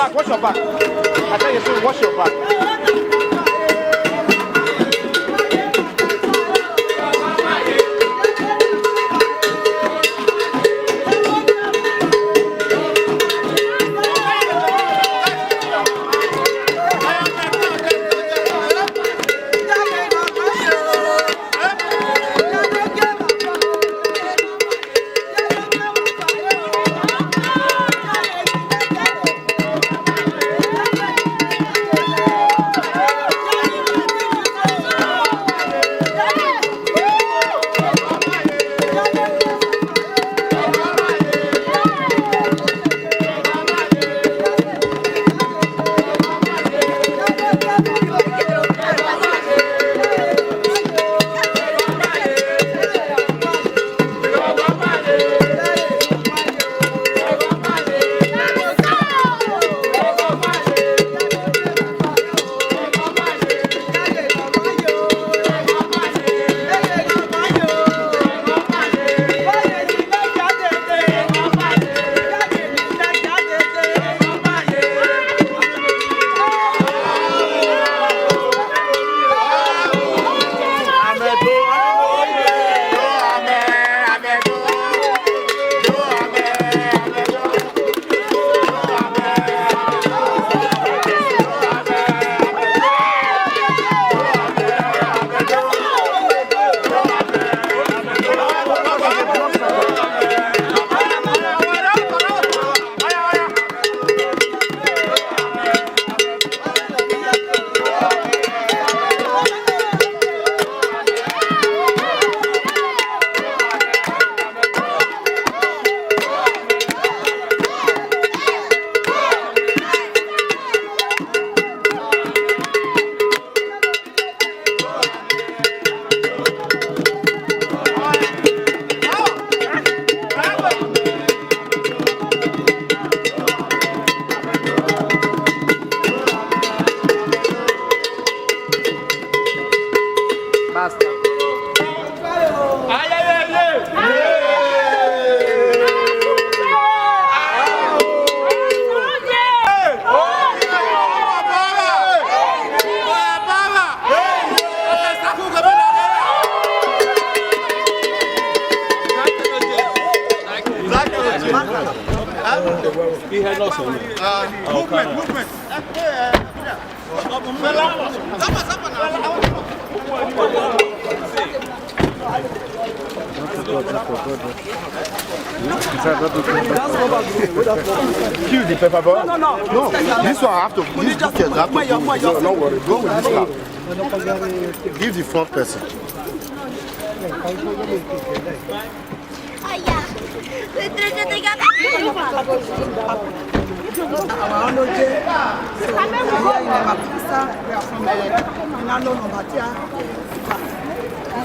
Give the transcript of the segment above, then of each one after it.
back. Watch your back. I tell you, so watch your back. Movement. Kill the pepper ball? No. This one I have to. This bucket have to. Don't worry. Go with this lap. Give the front person.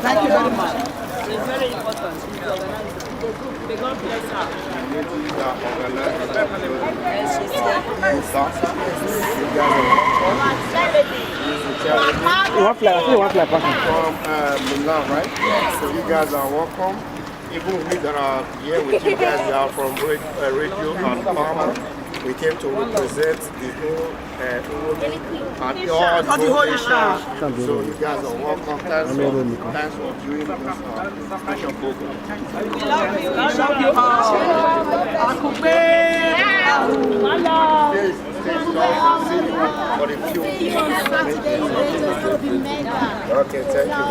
Thank you very much. It's very important to organize. May God bless her. One fly from Milan, right? So you guys are welcome. Even we that are here with you guys, we are from Radio and Farmer. We came to represent the whole and all the whole Ishan. So you guys are welcome. Thanks for doing this special program. We love you all. For the few. Okay, thank you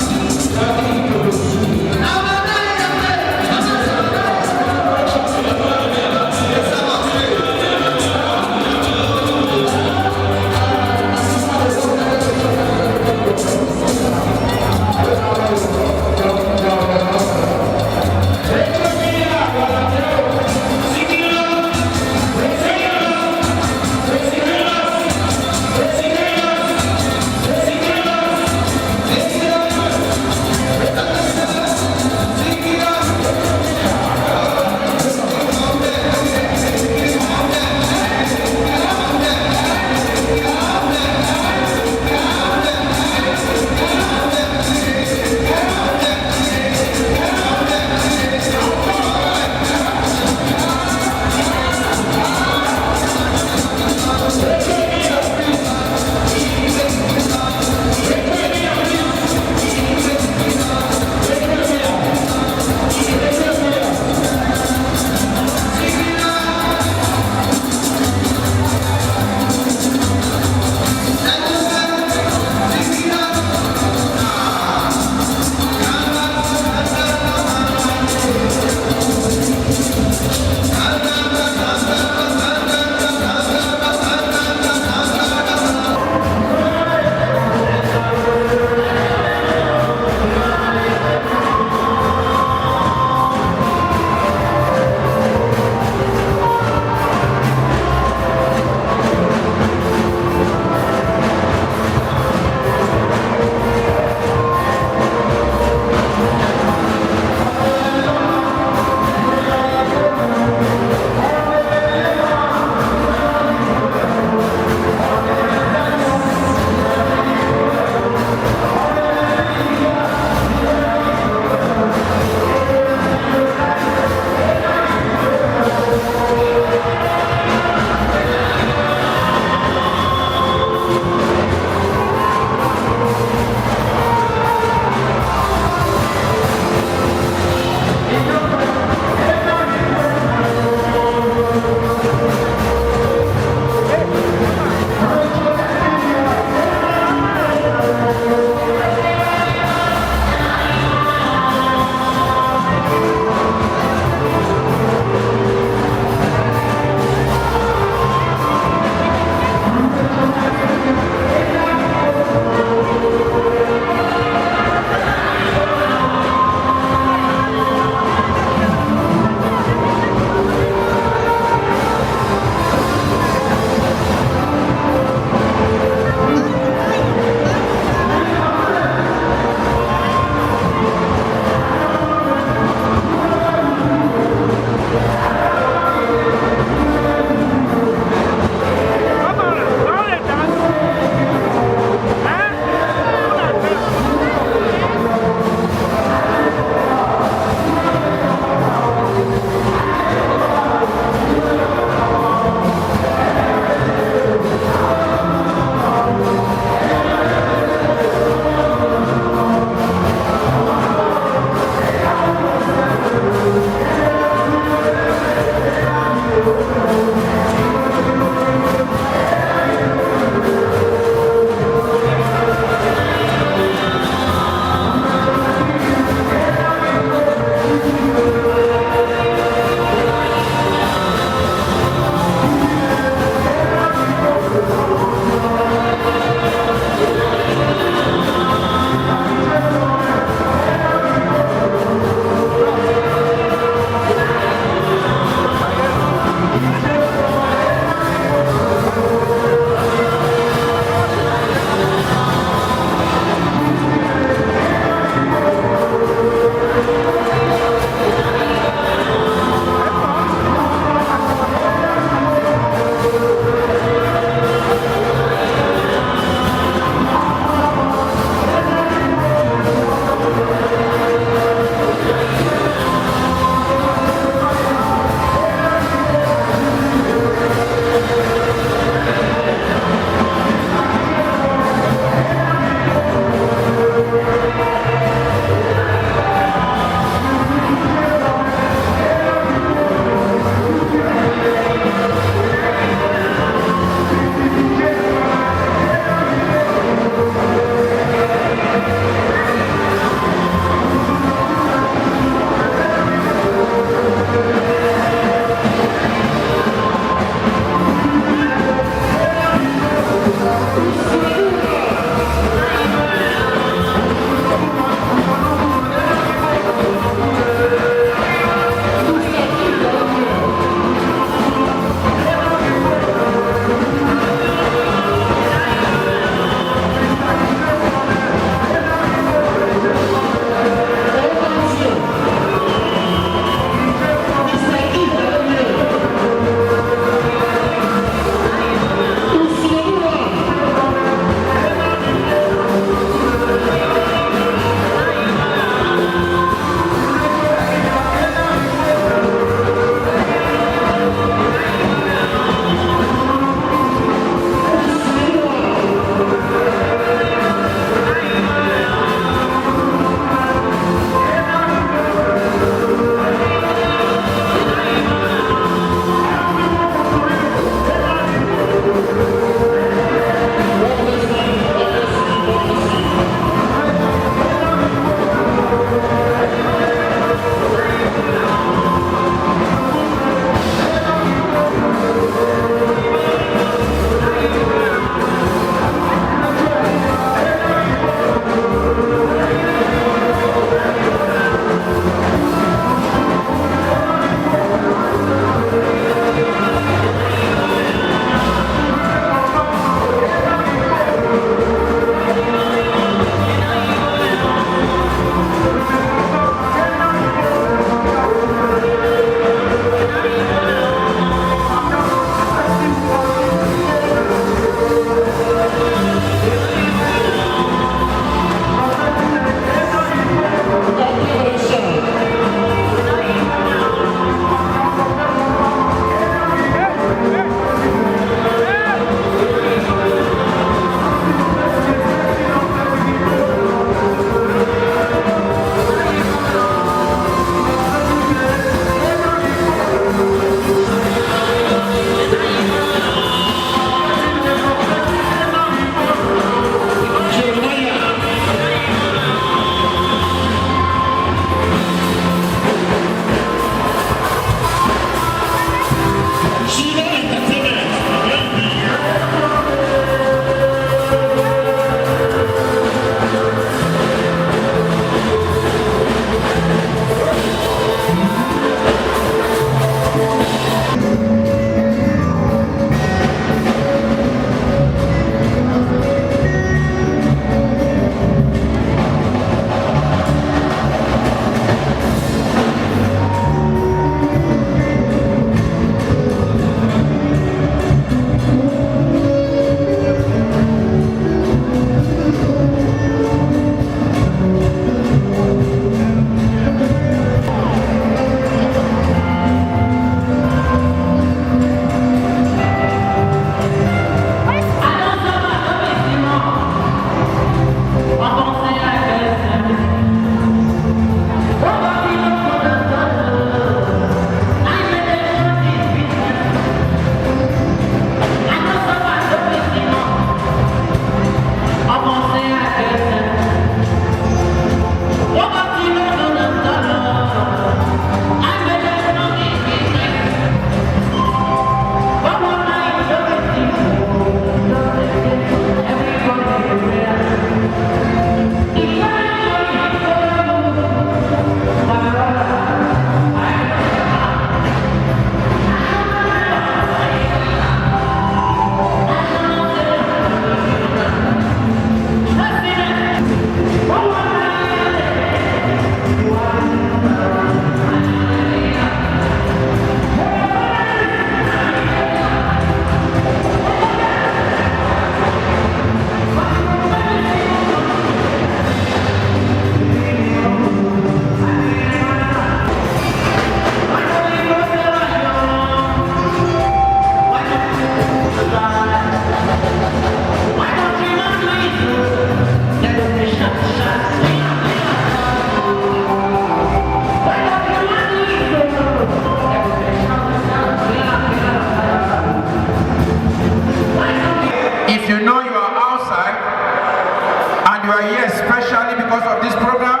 are here especially because of this program.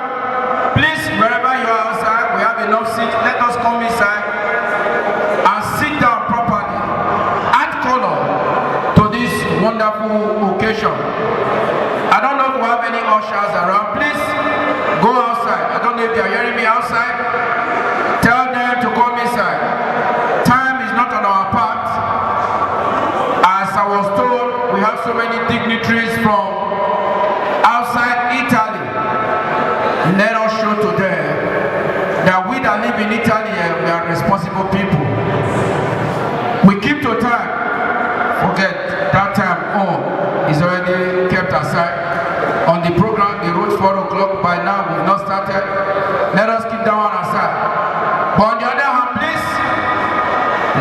Please, wherever you are outside, we have enough seats. Let us come inside and sit down properly. Add color to this wonderful occasion. I don't know if we have any ushers around. Please go outside. I don't know if they are hearing me outside. Tell them to come inside. Time is not on our part. As I was told, we have so many dignitaries from outside Italy. Let us show to them that we that live in Italy, we are responsible people. We keep to time. Forget that time is already kept aside. On the program, they wrote 4 o'clock. By now, we've not started. Let us keep that one aside. But on the other hand, please,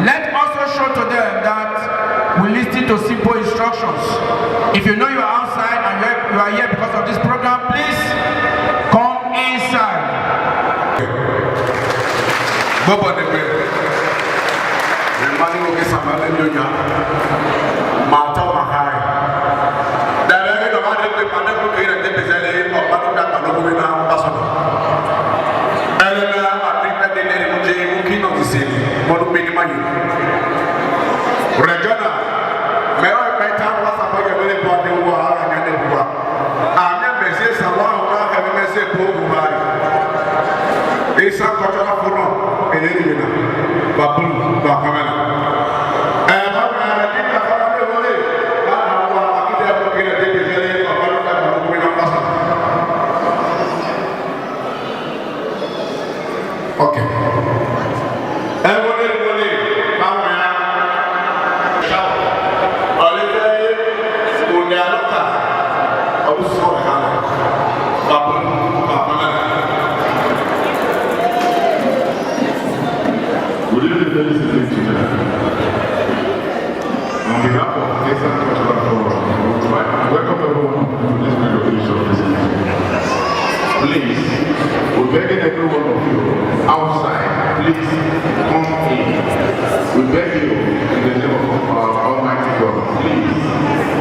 let also show to them that we listen to simple instructions. If you know you are outside and you are here because of this program, please come inside. Esan kɔtɔla fɔlɔ ɛlɛni mina babulu bakamana ɛɛ di ka fɔlɔ bɛ wele k'a na wa akidɛ ko kiri de bi zɛlɛ babalu ka balu ko mina fasa. Ok. Wele bawo ya sawo ɔlɛ tɛ onye alɔta ɔbu sɔrɔ ha babulu bakamana. Good evening, ladies and gentlemen. On behalf of Esan, welcome everyone to this great occasion this evening. Please, we're begging every one of you outside, please come in. We beg you in the name of our Almighty God, please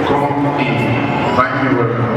come in. Thank you very much.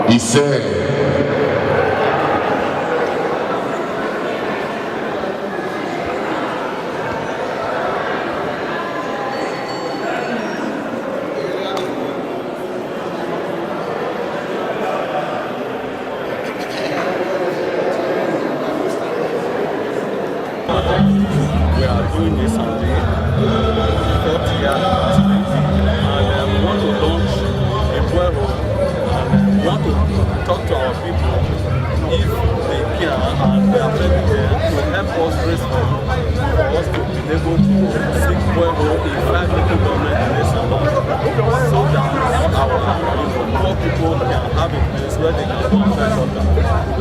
Ishan. We are doing this on the 4th year anniversary, and we want to launch a pueblo, and we want to talk to our people if they can, and they are ready there to help us raise money for us to be able to seek pueblo in 5 local government in Esan, so that our poor people can have a place where they can find water,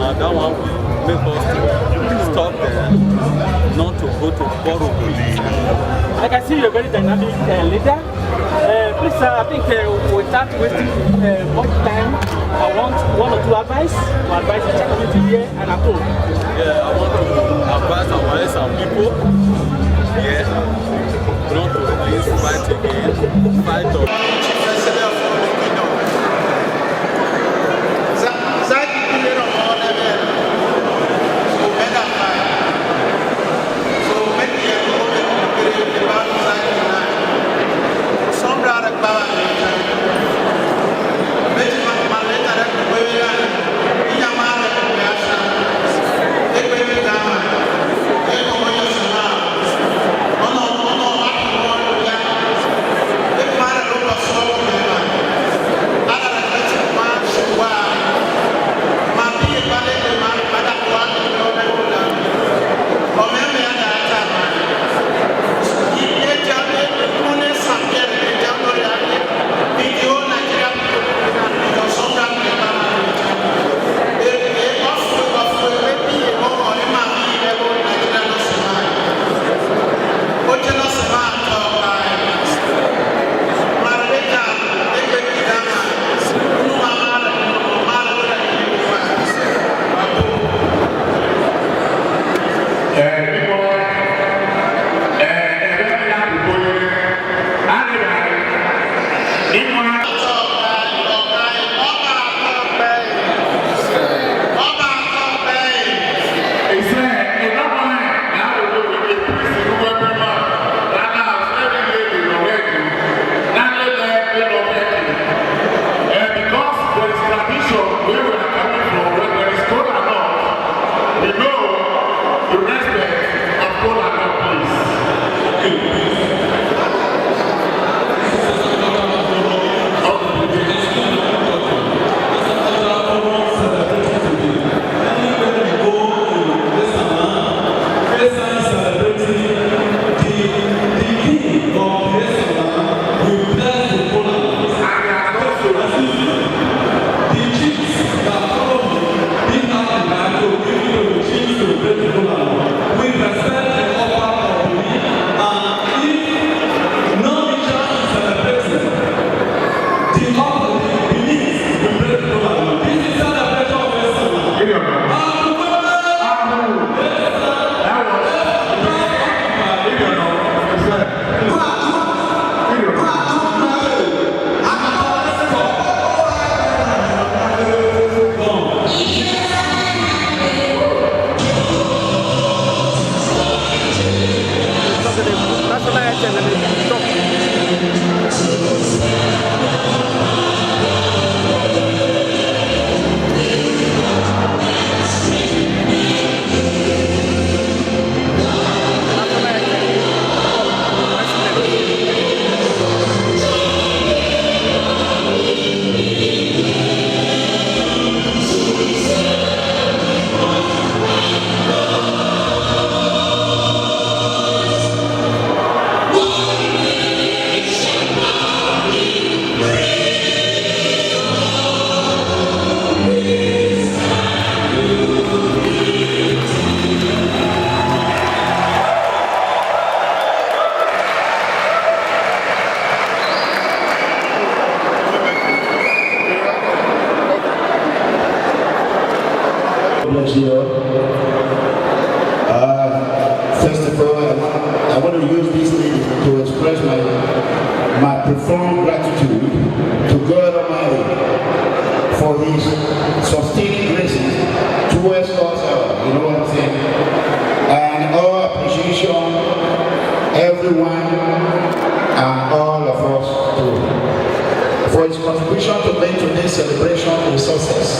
and that one will make us to stop them not to go to borrow. Like I see you're a very dynamic leader. Please, I think without wasting much time, I want one or two advice to advise the community here and at home. Yeah, I want to advise our Esan people. Yeah, not to please fight again, fight on. First of all, I want to use this thing to express my profound gratitude to God Almighty for His sustaining graces towards us all. You know what I'm saying? And all appreciation, everyone and all of us too, for His contribution to make today's celebration a success.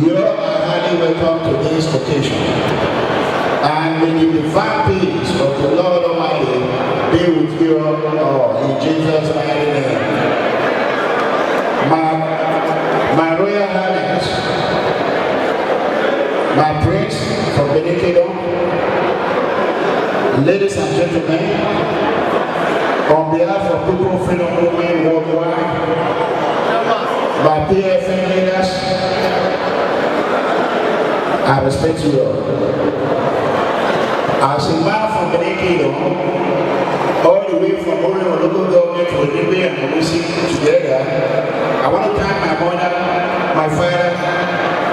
You are highly welcome to this occasion, and may the divine peace of the Lord Almighty be with you all in Jesus' mighty name. My Royal Highness, my Prince from Benin Kingdom, ladies and gentlemen, on behalf of People Freedom Movement worldwide, my PFN leaders, I respect you all. As a man from Benin agreed on, all the way from Oregon local government to Olympic and Olusi together. I want to thank my mother, my father,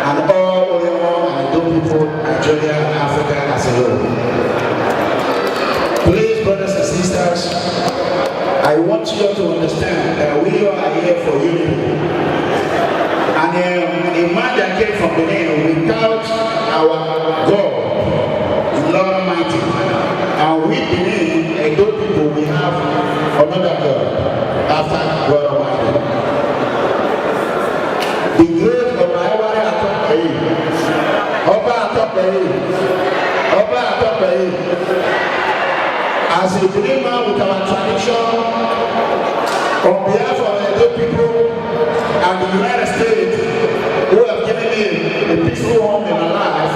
and all Oregon and Edo people, Nigeria and Africa as a whole. Please, brothers and sisters, I want you all to understand that we are here for unity. And a man that came from Benin without our God, Lord Almighty, and we Benin, Edo people, we have another God after God Almighty. The great Oba Atopei, as a believer with our tradition, on behalf of the Edo people and the United States, who have given me a peaceful home in my life,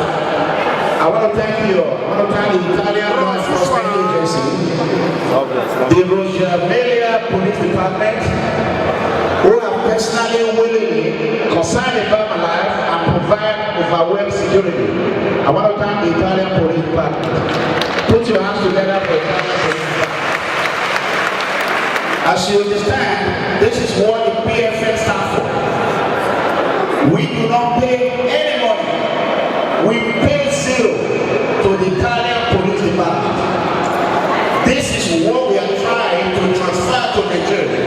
I want to thank you all. I want to thank the Italian Law Enforcement Agency, the Rosamelia Police Department, who have personally willingly concerned about my life and provide overwhelming security. I want to thank the Italian Police Department. Put your hands together for Italian Police Department. As you understand, this is what the PFN stands for. We do not pay any money. We pay zero to the Italian Police Department. This is what we are trying to transfer to Nigeria.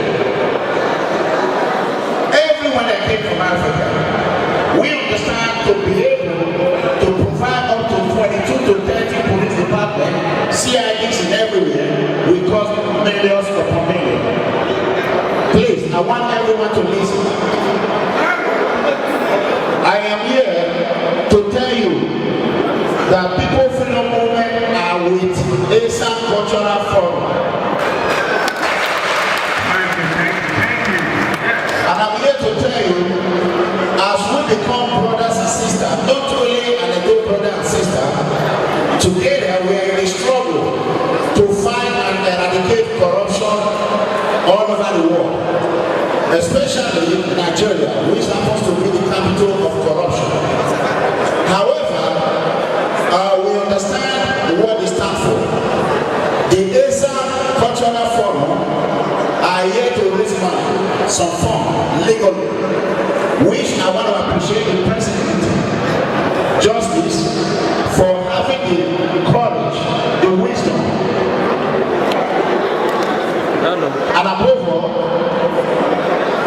Everyone that came from Africa, we understand to be able to provide up to 22 to 30 police departments, CIDs in everywhere, will cost millions upon millions. Please, I want everyone to listen. I am here to tell you that People Freedom Movement are with Esan Cultural Forum. And I'm here to tell you, as we become brothers and sisters, not only an Edo brother and sister, together we are in a struggle to fight and eradicate corruption all over the world, especially in Nigeria, which happens to be the capital of corruption. However, we understand what they stand for. The Esan Cultural Forum are here to raise money, some fund, legally, which I want to appreciate the President, Justice, for having the courage, the wisdom, and above all,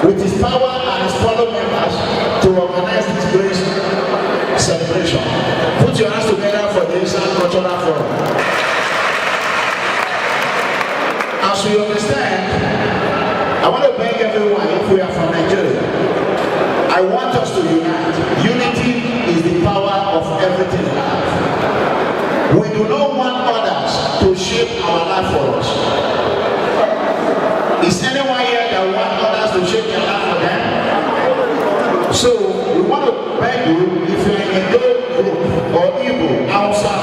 with his power and his fellow members to organize this great celebration. Put your hands together for the Ishan Cultural Forum. As we understand, I want to beg everyone, if we are from Nigeria, I want us to unite. Unity is the power of everything in life. We do not want others to shape our life for us. Is anyone here that wants others to shape their life for them? So, we want to beg you, if you are in a group or Igbo, Hausa,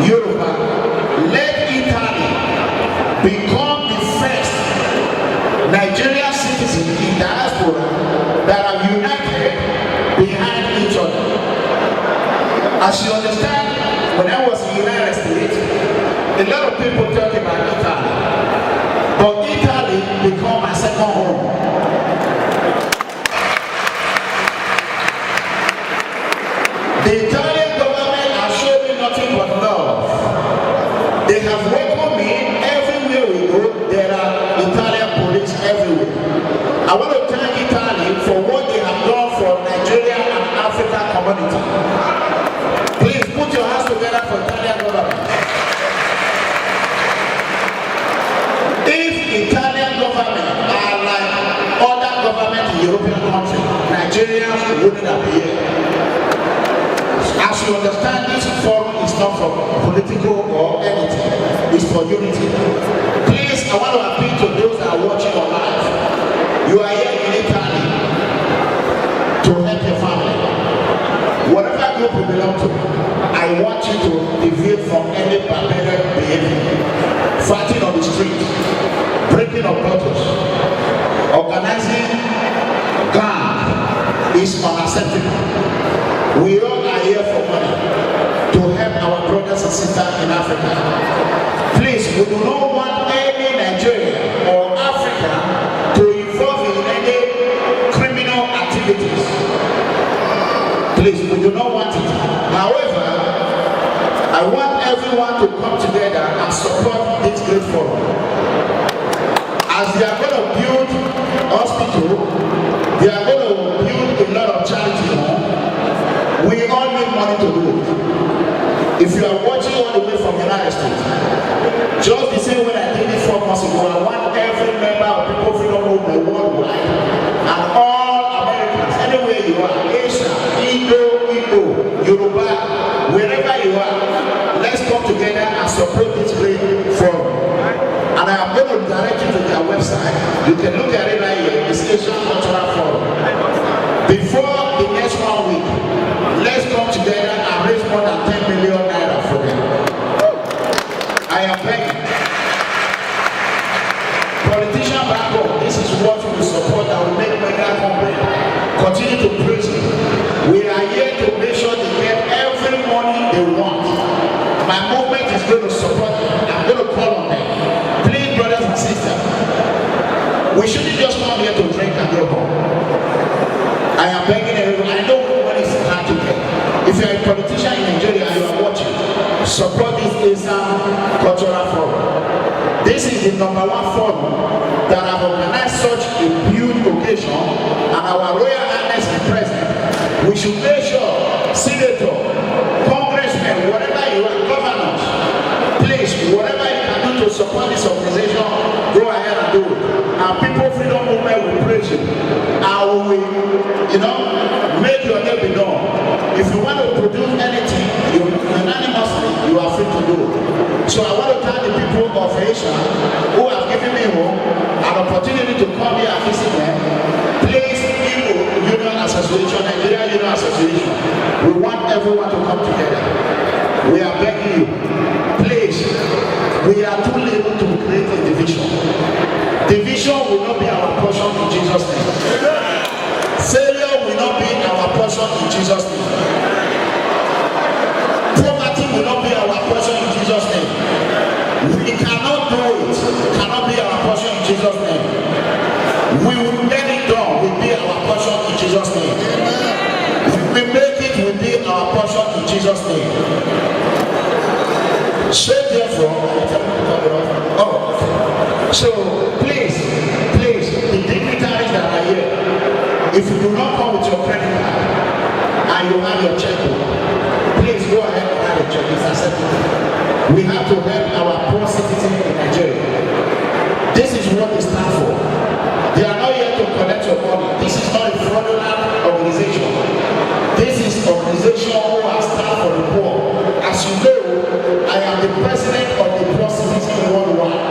Yoruba, let Italy become the first Nigerian citizens in diaspora that are united behind each other. As you understand, when I was in the United States, a lot of people talk about Italy. But Italy became my second home. The Italian government has shown me nothing but love. They have welcomed me everywhere we go. There are Italian police everywhere. I want to thank Italy for what they have done for Nigeria and African community. Please put your hands together for Italian government. If Italian government are like other government in European countries, Nigeria wouldn't appear. As you understand, this forum is not for political or anything. It's for unity. Please, I want to appeal to those that are watching online. You are here in Italy to help your family. Whatever group you belong to, I want you to deviate from any barbaric behavior. Fighting on the street, breaking of bottles, organizing gang is unacceptable. We all are here for money to help our brothers and sisters in Africa. Please everyone to come together and support this great forum. As they are going to build hospital, they are going to build a lot of charity home. We all need money to do it. If you are watching all the way from the United States, just the same way I did it 4 months ago, I want every member of People Freedom Movement worldwide and all Americans, anywhere you are, Asia, Igbo, Yoruba, wherever you are, let's come together and support this great forum. And I am going to direct you to their website. You can look at it right here. It's Ishan Cultural Forum. Before the next 1 week, let's come together and raise more than 10 million naira for them. I am begging. Politicians back home, this is what we will support that will make mega company continue to praise you. We are here to make sure they get every money they want. My movement is going to support them. I'm going to call on them. Please, brothers and sisters, we shouldn't just come here to drink and go home. I am begging everyone. I know what is hard to get. If you are a politician in Nigeria and you are watching, support this Esan Cultural Forum. This is the #1 forum that have organized such a huge occasion, and our Royal Highness is present. We should make sure senator, congressmen, whatever you are, governors, please, whatever you can do to support this organization, go ahead and do it. Our People Freedom Movement will praise you. And we will, make your name be known. If you want to produce anything, unanimously, you are free to do it. So I want to thank the people of Asia who have given me an opportunity to come here and visit them. Please, Igbo Union Association, Nigeria Union Association, we want everyone to come together. We are begging you, please, we are too little to create a division. Division will not be our portion in Jesus' name. Failure will not be our portion in Jesus' name. Poverty will not be our portion in Jesus' name. We cannot do it. Cannot be our portion in Jesus' name. We will get it done. Will be our portion in Jesus' name. If we make it, will be our portion in Jesus' name. So therefore, so please, the dignitaries that are here, if you do not come with your credit card and you have your checkbook, please go ahead and have a check. It's acceptable. We have to help our poor citizens in Nigeria. This is what they stand for. They are not here to collect your money. This is not a fraudulent organization. This is an organization who has stand for the poor. As you know, I am the president of the poor citizens worldwide.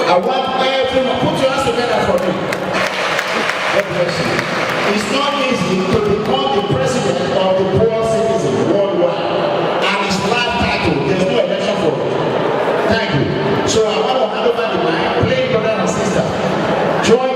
I want everyone, put your hands together for me. God bless you. It's not easy to become the president of the poor citizens worldwide. And it's life title. There's no election for it. Thank you. So I want to hand over the mic. Please, brothers and sisters, join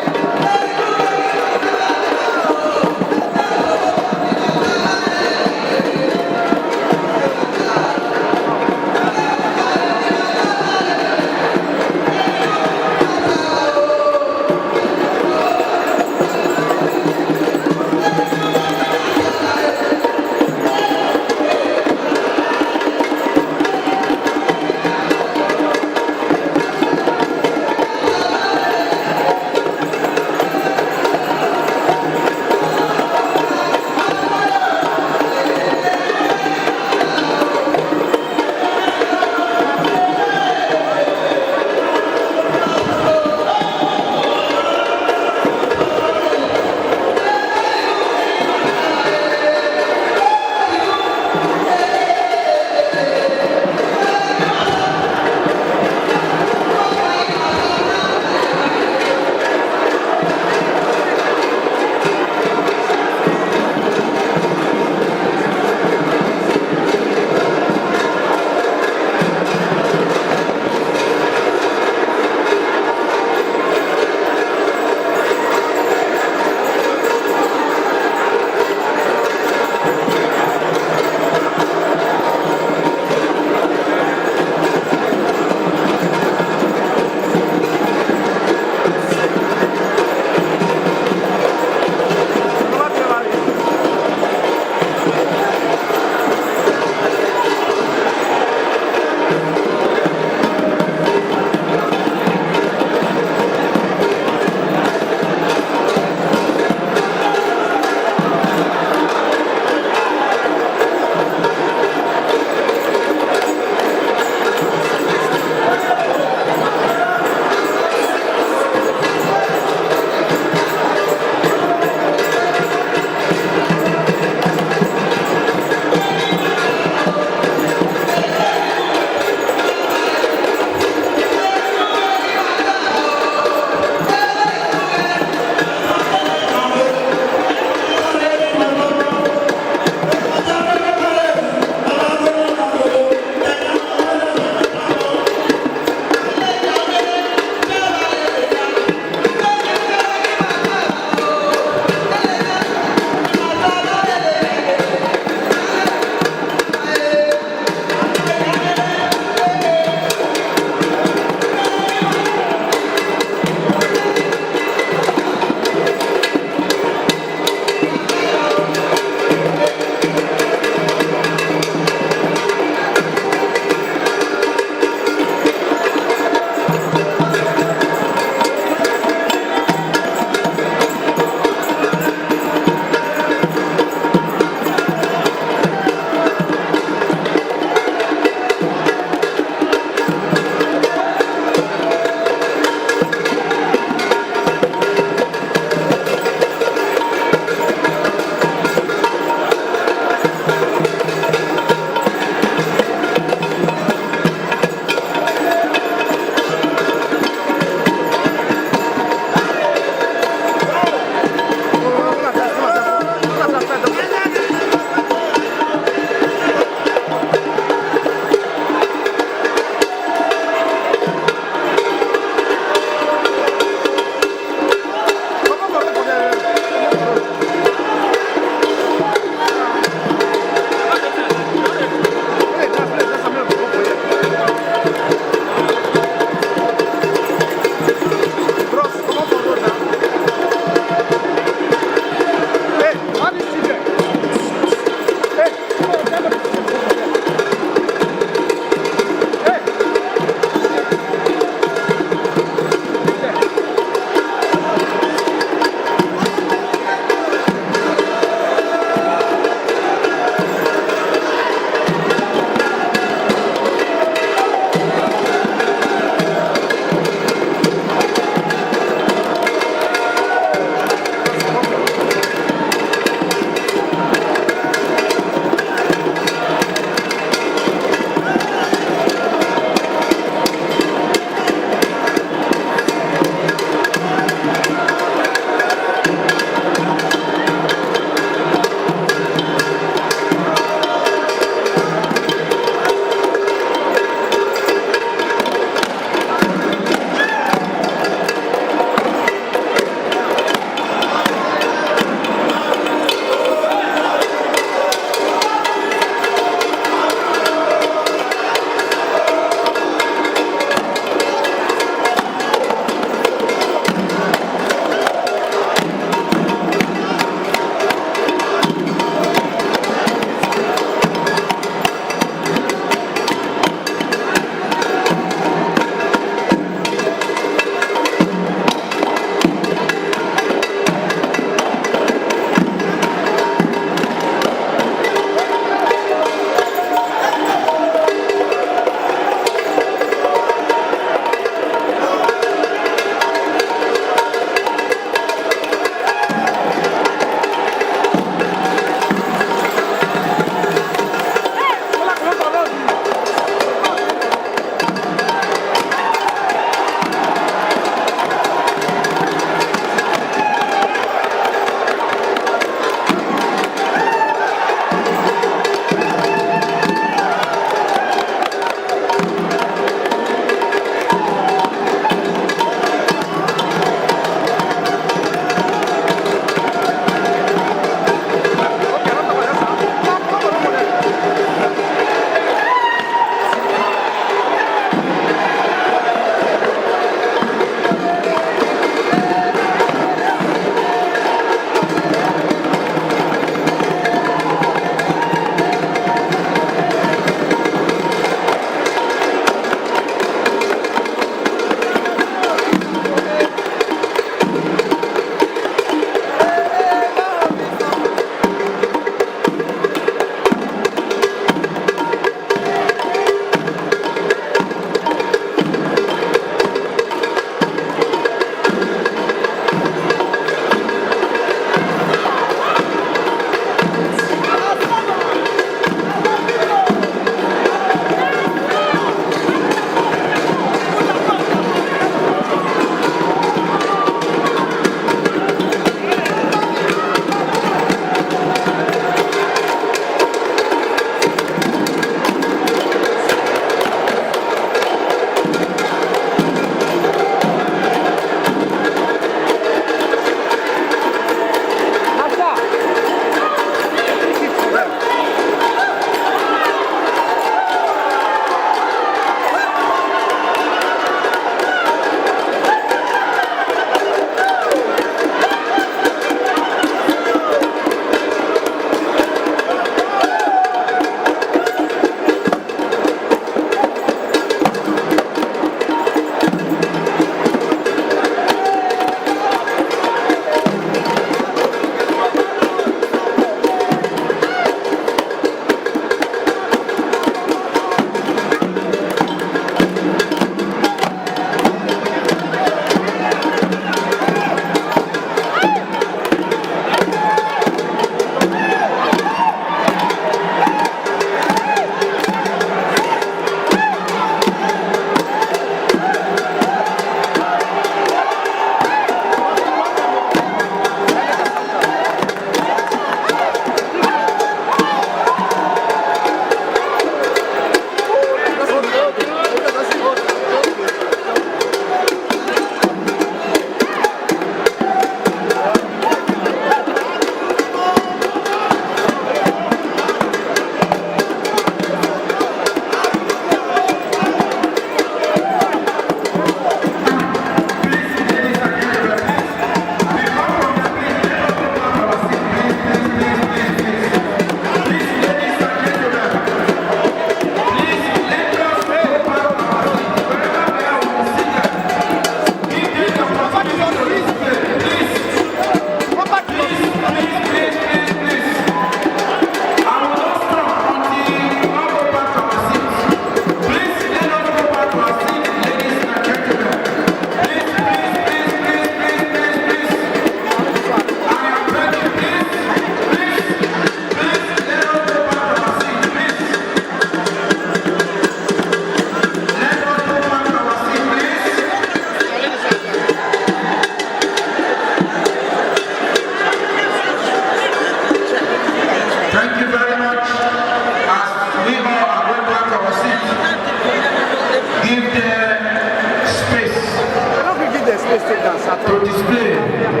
to display.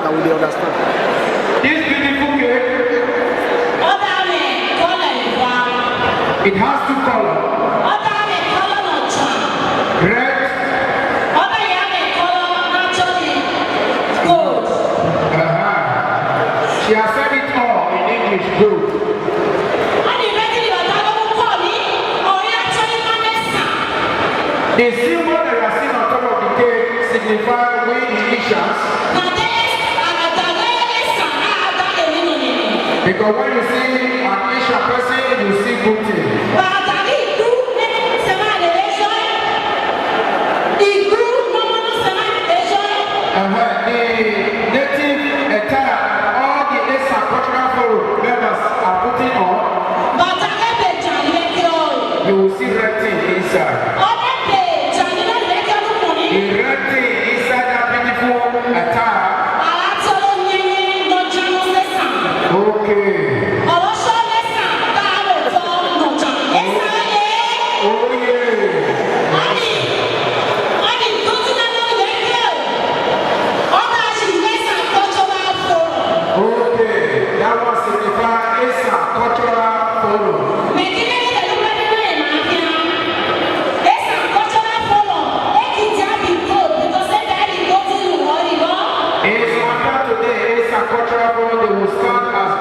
that we understand. This beautiful cake, it has two colors. Red. She has said it all in English, good. The symbol that you are seeing on top of the cake signifies we Ishans. Because when you see an Ishan person, you see good things. The native attire, all the Esan cultural forum members are putting on, you will see red thing inside. The red thing inside that beautiful attire. Okay.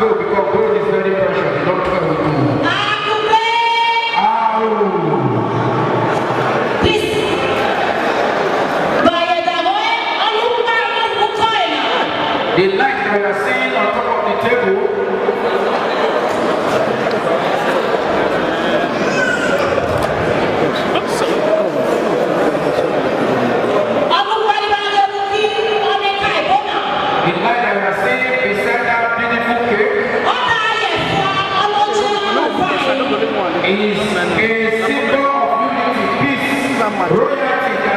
Because gold is very precious. Don't try with me. The light that you are seeing on top of the table is a symbol of unity, peace, royalty.